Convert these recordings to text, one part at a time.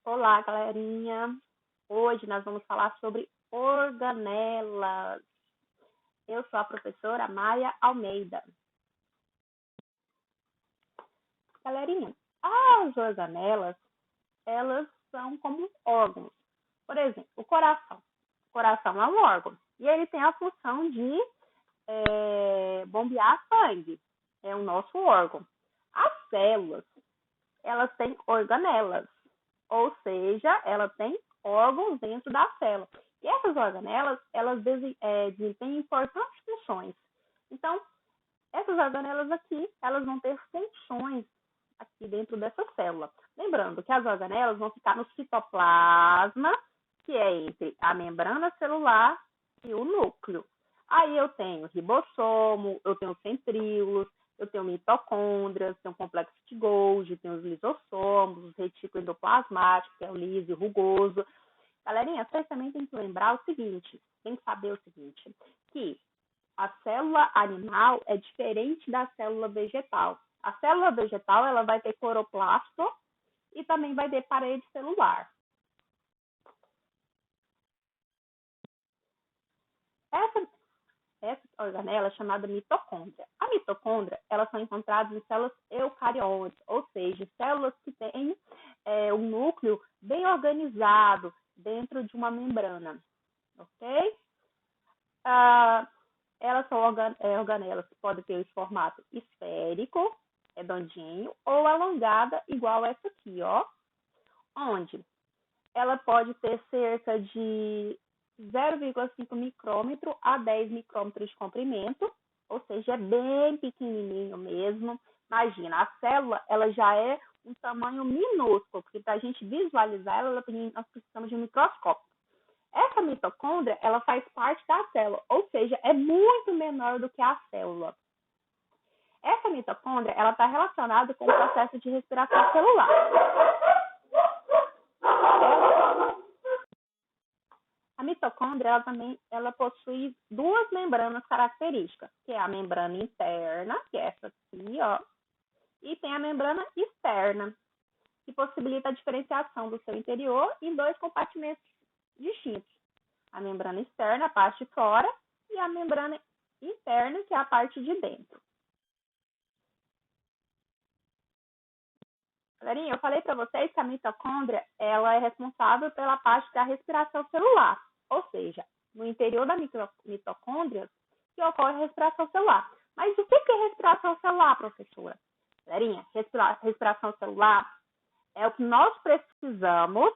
Olá, galerinha! Hoje nós vamos falar sobre organelas. Eu sou a professora Maia Almeida. Galerinha, as organelas, elas são como órgãos. Por exemplo, o coração. O coração é um órgão e ele tem a função de bombear sangue. É o nosso órgão. As células, elas têm organelas, ou seja, ela tem órgãos dentro da célula. E essas organelas, elas desempenham importantes funções. Então, essas organelas aqui, elas vão ter funções aqui dentro dessa célula. Lembrando que as organelas vão ficar no citoplasma, que é entre a membrana celular e o núcleo. Aí eu tenho ribossomo, eu tenho centríolos, eu tenho mitocôndrias, tenho complexo de Golgi, tenho os lisossomos, os retículos endoplasmáticos, que é o liso e rugoso. Galerinha, vocês também têm que lembrar o seguinte, tem que saber o seguinte, que a célula animal é diferente da célula vegetal. A célula vegetal, ela vai ter cloroplasto e também vai ter parede celular. Essa organela é chamada mitocôndria. A mitocôndria, elas são encontradas em células eucariontes, ou seja, células que têm um núcleo bem organizado dentro de uma membrana, ok? Elas são organelas que podem ter o formato esférico, redondinho, ou alongada, igual essa aqui, ó, onde ela pode ter cerca de 0,5 micrômetro a 10 micrômetros de comprimento, ou seja, é bem pequenininho mesmo. Imagina, a célula, ela já é um tamanho minúsculo, porque para a gente visualizar ela, nós precisamos de um microscópio. Essa mitocôndria, ela faz parte da célula, ou seja, é muito menor do que a célula. Essa mitocôndria, ela está relacionada com o processo de respiração celular. A mitocôndria, ela possui duas membranas características, que é a membrana interna, que é essa aqui, ó, e tem a membrana externa, que possibilita a diferenciação do seu interior em dois compartimentos distintos. A membrana externa, a parte de fora, e a membrana interna, que é a parte de dentro. Galerinha, eu falei para vocês que a mitocôndria, ela é responsável pela parte da respiração celular, ou seja, no interior da mitocôndria que ocorre a respiração celular. Mas o que é respiração celular, professora? Galerinha, respiração celular é o que nós precisamos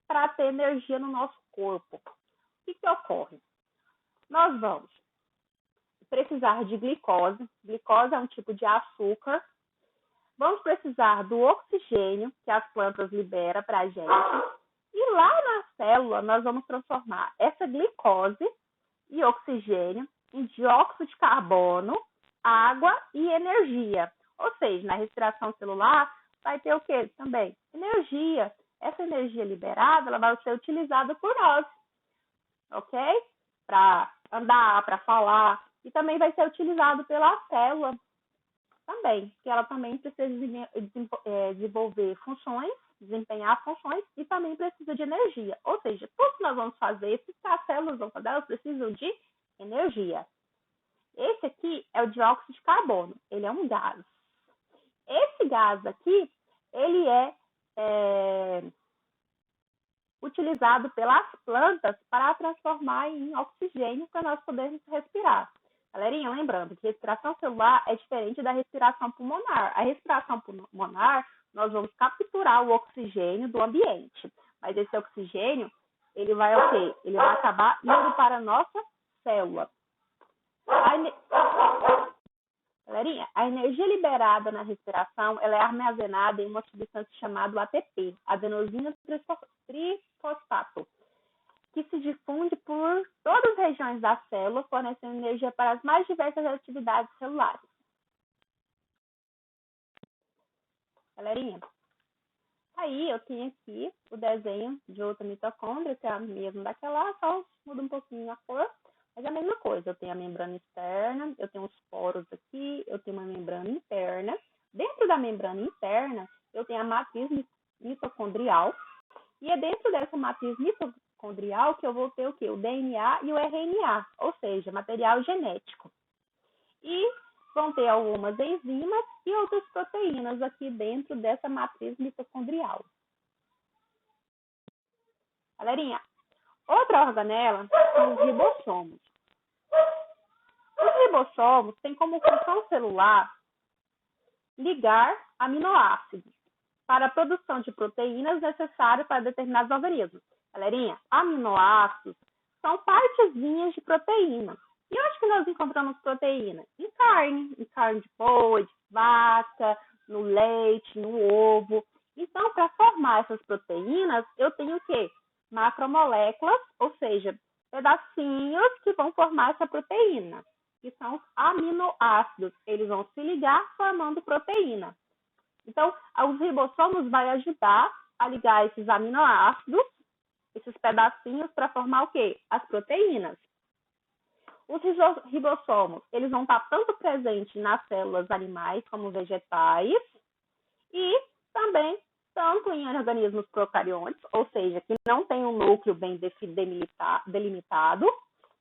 para ter energia no nosso corpo. O que ocorre? Nós vamos precisar de glicose. Glicose é um tipo de açúcar. Vamos precisar do oxigênio que as plantas liberam para a gente. E lá na célula, nós vamos transformar essa glicose e oxigênio em dióxido de carbono, água e energia. Ou seja, na respiração celular, vai ter o quê? Também energia. Essa energia liberada, ela vai ser utilizada por nós, ok? Para andar, para falar. E também vai ser utilizado pela célula também, que ela também precisa desenvolver funções, desempenhar funções e também precisa de energia. Ou seja, tudo que nós vamos fazer, tudo que as células vão fazer, elas precisam de energia. Esse aqui é o dióxido de carbono, ele é um gás. Esse gás aqui, ele é utilizado pelas plantas para transformar em oxigênio para nós podermos respirar. Galerinha, lembrando que respiração celular é diferente da respiração pulmonar. A respiração pulmonar, nós vamos capturar o oxigênio do ambiente. Mas esse oxigênio, ele vai o quê? Ele vai acabar indo para a nossa célula. Galerinha, a energia liberada na respiração, ela é armazenada em uma substância chamada ATP, adenosina trifosfato, que se difunde por todas as regiões da célula, fornecendo energia para as mais diversas atividades celulares. Galerinha, aí eu tenho aqui o desenho de outra mitocôndria, que é a mesma daquela, só muda um pouquinho a cor, mas é a mesma coisa. Eu tenho a membrana externa, eu tenho os poros aqui, eu tenho uma membrana interna. Dentro da membrana interna, eu tenho a matriz mitocondrial. E é dentro dessa matriz mitocondrial que eu vou ter o quê? O DNA e o RNA, ou seja, material genético. E vão ter algumas enzimas e outras proteínas aqui dentro dessa matriz mitocondrial. Galerinha, outra organela são os ribossomos. Os ribossomos têm como função celular ligar aminoácidos para a produção de proteínas necessárias para determinados organismos. Galerinha, aminoácidos são partezinhas de proteína. E onde que nós encontramos proteína? Em carne de boi, de vaca, no leite, no ovo. Então, para formar essas proteínas, eu tenho o quê? Macromoléculas, ou seja, pedacinhos que vão formar essa proteína, que são os aminoácidos. Eles vão se ligar formando proteína. Então, os ribossomos vai ajudar a ligar esses aminoácidos, esses pedacinhos, para formar o quê? As proteínas. Os ribossomos, eles vão estar tanto presentes nas células animais como vegetais e também tanto em organismos procariontes, ou seja, que não tem um núcleo bem delimitado,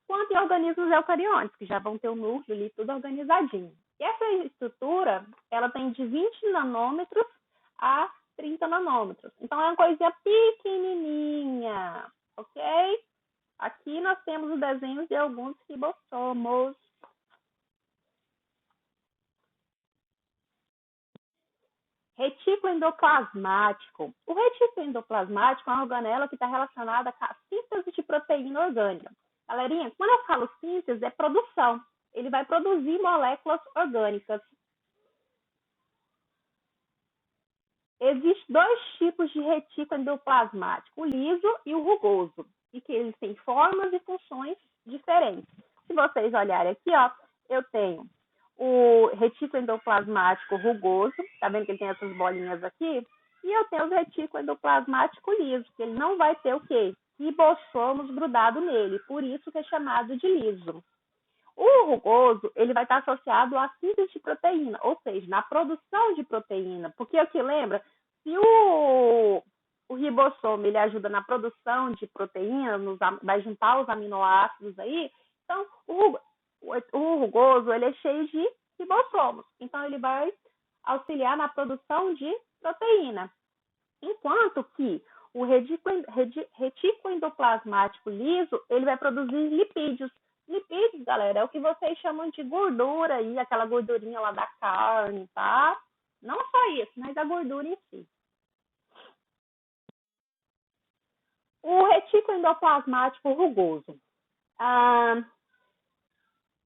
quanto em organismos eucariontes, que já vão ter o núcleo ali tudo organizadinho. E essa estrutura, ela tem de 20 nanômetros a 30 nanômetros. Então, é uma coisinha pequenininha, ok? Aqui nós temos o desenho de alguns ribossomos. Retículo endoplasmático. O retículo endoplasmático é uma organela que está relacionada com a síntese de proteína orgânica. Galerinha, quando eu falo síntese, é produção. Ele vai produzir moléculas orgânicas. Existem dois tipos de retículo endoplasmático, o liso e o rugoso, e que eles têm formas e funções diferentes. Se vocês olharem aqui, ó, eu tenho o retículo endoplasmático rugoso, tá vendo que ele tem essas bolinhas aqui? E eu tenho o retículo endoplasmático liso, que ele não vai ter o quê? Ribossomos grudado nele, por isso que é chamado de liso. O rugoso, ele vai estar associado à síntese de proteína, ou seja, na produção de proteína. Porque aqui, lembra, se o ribossomo, ele ajuda na produção de proteína, vai juntar os aminoácidos aí, então o rugoso, ele é cheio de ribossomos. Então, ele vai auxiliar na produção de proteína. Enquanto que o retículo endoplasmático liso, ele vai produzir lipídios. Lipídios, galera, é o que vocês chamam de gordura aí, aquela gordurinha lá da carne, tá? Não só isso, mas a gordura em si. O retículo endoplasmático rugoso. O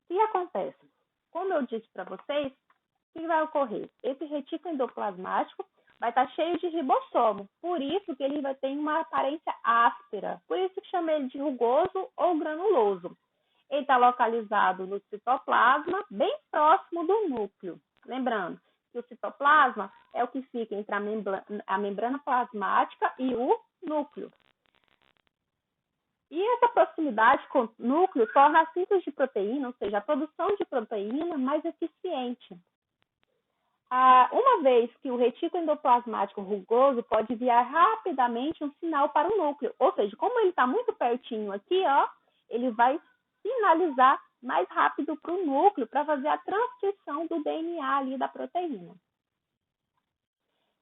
que acontece? Como eu disse para vocês, o que vai ocorrer? Esse retículo endoplasmático vai estar cheio de ribossomo, por isso que ele vai ter uma aparência áspera, por isso que chama ele de rugoso ou granuloso. Ele está localizado no citoplasma, bem próximo do núcleo. Lembrando que o citoplasma é o que fica entre a membrana plasmática e o núcleo. E essa proximidade com o núcleo torna a síntese de proteína, ou seja, a produção de proteína, mais eficiente. Uma vez que o retículo endoplasmático rugoso pode enviar rapidamente um sinal para o núcleo, ou seja, como ele está muito pertinho aqui, ó, ele vai sinalizar mais rápido para o núcleo para fazer a transcrição do DNA ali da proteína.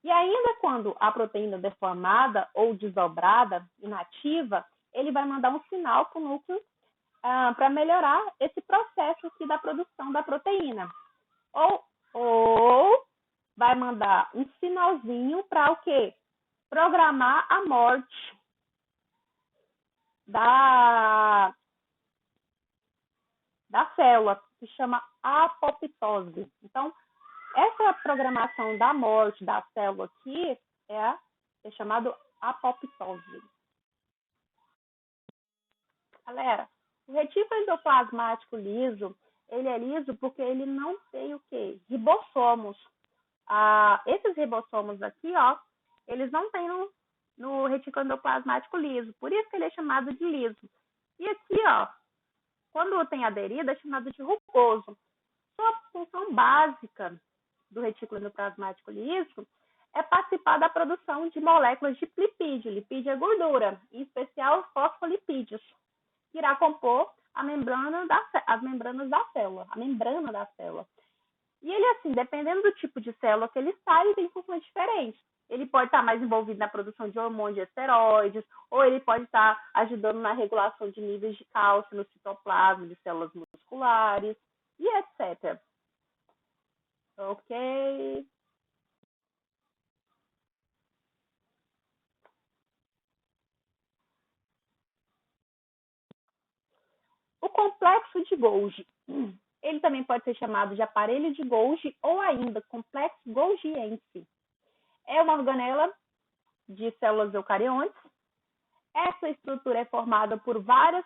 E ainda quando a proteína é deformada ou desdobrada, inativa, ele vai mandar um sinal para o núcleo para melhorar esse processo aqui da produção da proteína. Ou vai mandar um sinalzinho para o quê? Programar a morte da célula, que se chama apoptose. Então, essa programação da morte da célula aqui é chamado apoptose. Galera, o retículo endoplasmático liso, ele é liso porque ele não tem o quê? Ribossomos. Esses ribossomos aqui, ó, eles não tem no retículo endoplasmático liso, por isso que ele é chamado de liso. E aqui, ó, quando tem aderido, é chamado de rugoso. Sua função básica do retículo endoplasmático liso é participar da produção de moléculas de lipídio. Lipídio é gordura, em especial fosfolipídios, que irá compor as membranas da célula, a membrana da célula. E ele, assim, dependendo do tipo de célula que ele está, ele tem funções diferentes. Ele pode estar mais envolvido na produção de hormônios de esteroides, ou ele pode estar ajudando na regulação de níveis de cálcio no citoplasma de células musculares, e etc. Ok? O complexo de Golgi. Ele também pode ser chamado de aparelho de Golgi ou ainda complexo golgiense. É uma organela de células eucariontes. Essa estrutura é formada por várias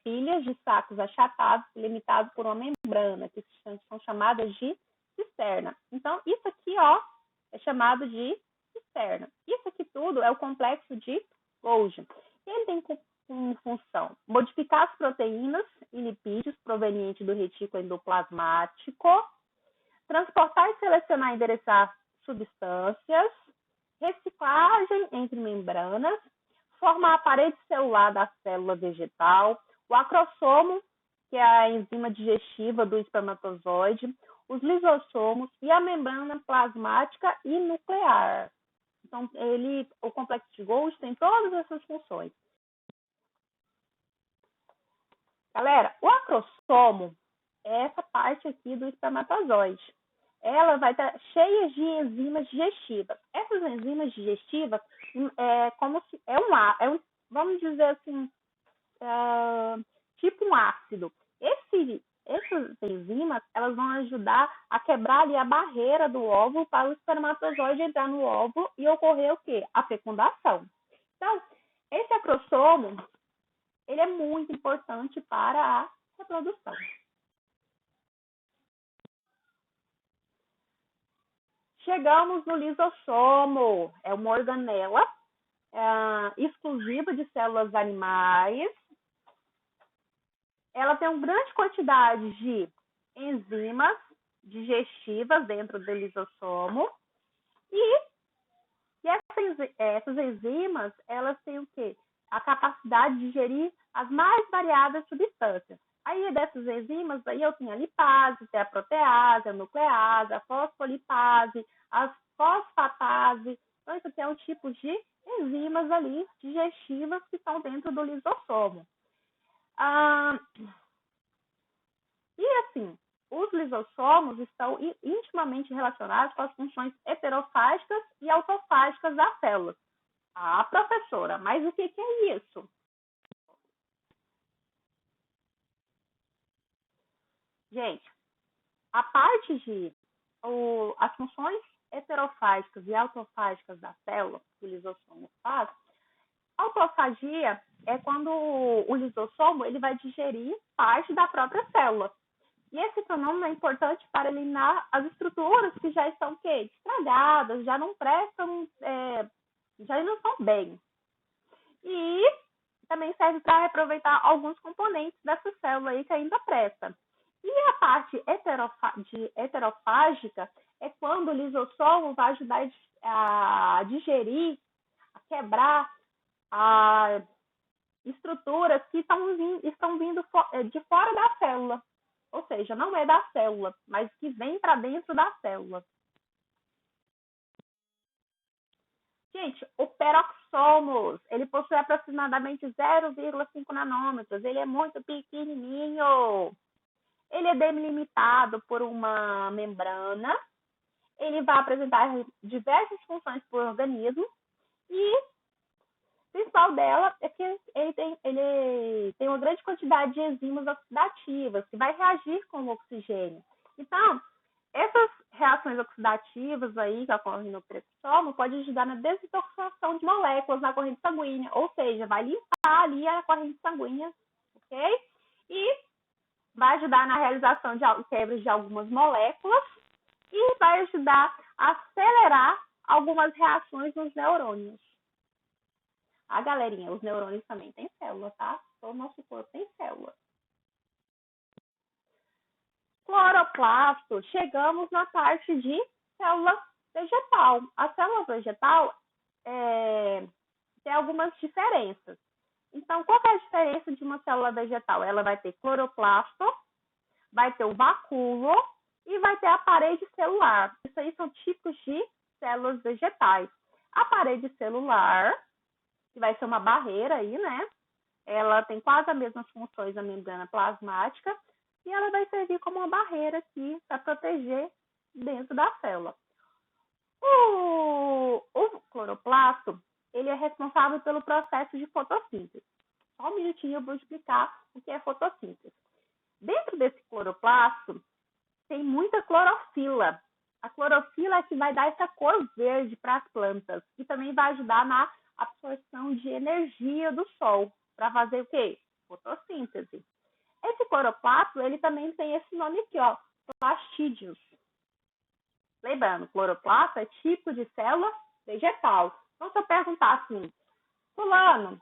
pilhas de sacos achatados, limitados por uma membrana, que são chamadas de cisterna. Então, isso aqui, ó, é chamado de cisterna. Isso aqui tudo é o complexo de Golgi. Ele tem como função modificar as proteínas e lipídios provenientes do retículo endoplasmático, transportar, selecionar e endereçar substâncias, reciclagem entre membranas, formar a parede celular da célula vegetal, o acrossomo, que é a enzima digestiva do espermatozoide, os lisossomos e a membrana plasmática e nuclear. Então, o complexo de Golgi tem todas essas funções. Galera, o acrossomo é essa parte aqui do espermatozoide. Ela vai estar cheia de enzimas digestivas. Essas enzimas digestivas vamos dizer assim, tipo um ácido. Essas enzimas, elas vão ajudar a quebrar ali a barreira do óvulo para o espermatozoide entrar no óvulo e ocorrer o quê? A fecundação. Então, esse acrossomo, ele é muito importante para a reprodução. Chegamos no lisossomo. É uma organela exclusiva de células animais. Ela tem uma grande quantidade de enzimas digestivas dentro do lisossomo. E essas enzimas, elas têm o quê? A capacidade de digerir as mais variadas substâncias. Aí, dessas enzimas, aí eu tenho a lipase, a protease, a nuclease, a fosfolipase, a fosfatase. Então, isso aqui é um tipo de enzimas ali digestivas que estão dentro do lisossomo. E, assim, os lisossomos estão intimamente relacionados com as funções heterofágicas e autofágicas das células. Ah, professora, mas o que é isso? Gente, a parte de as funções heterofágicas e autofágicas da célula, que o lisossomo faz, autofagia é quando o lisossomo ele vai digerir parte da própria célula. E esse fenômeno é importante para eliminar as estruturas que já estão estragadas, já não prestam, já não estão bem. E também serve para reaproveitar alguns componentes dessa célula aí que ainda presta. E a parte heterofágica é quando o lisossomo vai ajudar a digerir, a quebrar estruturas que estão vindo de fora da célula. Ou seja, não é da célula, mas que vem para dentro da célula. Gente, o peroxomos, ele possui aproximadamente 0,5 nanômetros. Ele é muito pequenininho. Ele é delimitado por uma membrana. Ele vai apresentar diversas funções para o organismo. E a principal dela é que ele tem uma grande quantidade de enzimas oxidativas que vai reagir com o oxigênio. Então, essas reações oxidativas aí que ocorrem no peroxissomo podem ajudar na desintoxicação de moléculas na corrente sanguínea, ou seja, vai limpar ali a corrente sanguínea, ok? E vai ajudar na realização de quebras de algumas moléculas e vai ajudar a acelerar algumas reações nos neurônios. Galerinha, os neurônios também têm célula, tá? Todo o nosso corpo tem célula. Cloroplasto, chegamos na parte de célula vegetal. A célula vegetal tem algumas diferenças. Então, qual é a diferença de uma célula vegetal? Ela vai ter cloroplasto, vai ter o vacúolo e vai ter a parede celular. Isso aí são tipos de células vegetais. A parede celular, que vai ser uma barreira aí, né? Ela tem quase as mesmas funções da membrana plasmática e ela vai servir como uma barreira aqui para proteger dentro da célula. O cloroplasto, ele é responsável pelo processo de fotossíntese. Só um minutinho eu vou explicar o que é fotossíntese. Dentro desse cloroplasto, tem muita clorofila. A clorofila é que vai dar essa cor verde para as plantas e também vai ajudar na absorção de energia do sol para fazer o quê? Fotossíntese. Esse cloroplasto, ele também tem esse nome aqui, ó, plastídeos. Lembrando, cloroplasto é tipo de célula vegetal. Então, se eu perguntar assim, fulano,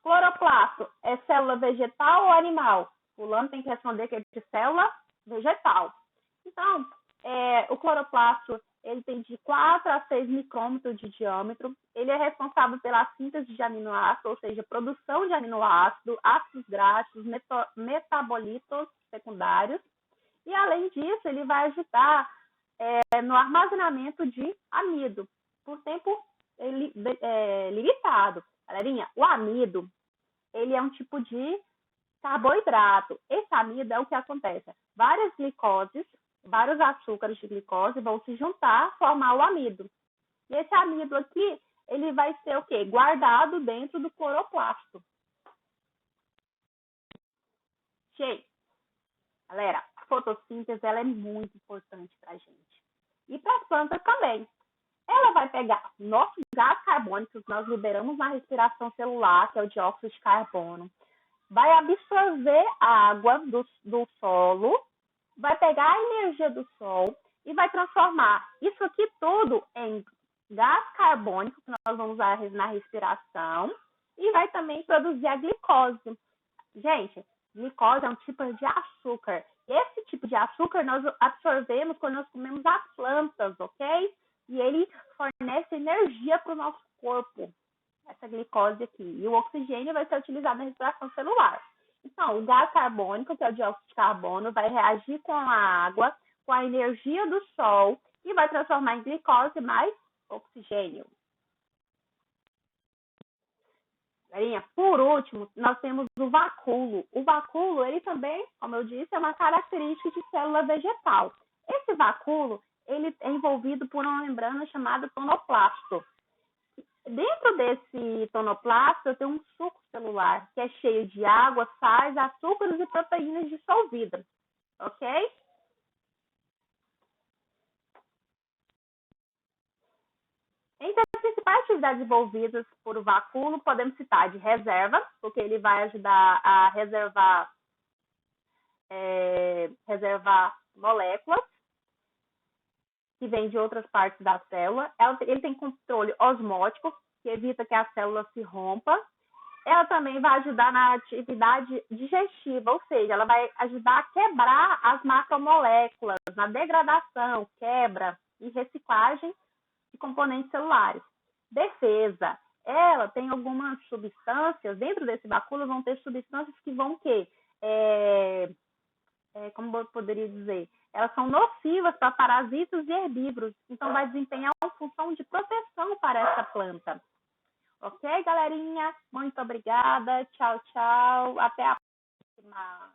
cloroplasto é célula vegetal ou animal? Fulano tem que responder que é de célula vegetal. Então, o cloroplasto ele tem de 4 a 6 micrômetros de diâmetro. Ele é responsável pela síntese de aminoácidos, ou seja, produção de aminoácidos, ácidos graxos, metabolitos secundários. E, além disso, ele vai ajudar no armazenamento de amido por tempo limitado. Galerinha, o amido, ele é um tipo de carboidrato. Esse amido é o que acontece. Várias glicoses, vários açúcares de glicose vão se juntar, formar o amido. E esse amido aqui, ele vai ser o quê? Guardado dentro do cloroplasto. Gente, galera, a fotossíntese ela é muito importante para a gente. E para as plantas também. Ela vai pegar nosso gás carbônico que nós liberamos na respiração celular, que é o dióxido de carbono, vai absorver a água do solo, vai pegar a energia do sol e vai transformar isso aqui tudo em gás carbônico que nós vamos usar na respiração e vai também produzir a glicose. Gente, glicose é um tipo de açúcar. Esse tipo de açúcar nós absorvemos quando nós comemos as plantas, ok? E ele fornece energia para o nosso corpo, essa glicose aqui. E o oxigênio vai ser utilizado na respiração celular. Então, o gás carbônico, que é o dióxido de carbono, vai reagir com a água, com a energia do sol e vai transformar em glicose mais oxigênio. Por último, nós temos o vacúolo. O vacúolo, ele também, como eu disse, é uma característica de célula vegetal. Esse vacúolo, ele é envolvido por uma membrana chamada tonoplasto. Dentro desse tonoplasto, tem um suco celular, que é cheio de água, sais, açúcares e proteínas dissolvidas. Ok? Entre as principais atividades envolvidas por o vacúolo, podemos citar de reserva, porque ele vai ajudar a reservar moléculas que vêm de outras partes da célula. Ele tem controle osmótico, que evita que a célula se rompa. Ela também vai ajudar na atividade digestiva, ou seja, ela vai ajudar a quebrar as macromoléculas, na degradação, quebra e reciclagem de componentes celulares. Defesa. Ela tem algumas substâncias, dentro desse vacúolo vão ter substâncias que vão como eu poderia dizer, elas são nocivas para parasitas e herbívoros, então vai desempenhar uma função de proteção para essa planta. Ok, galerinha? Muito obrigada. Tchau, tchau. Até a próxima.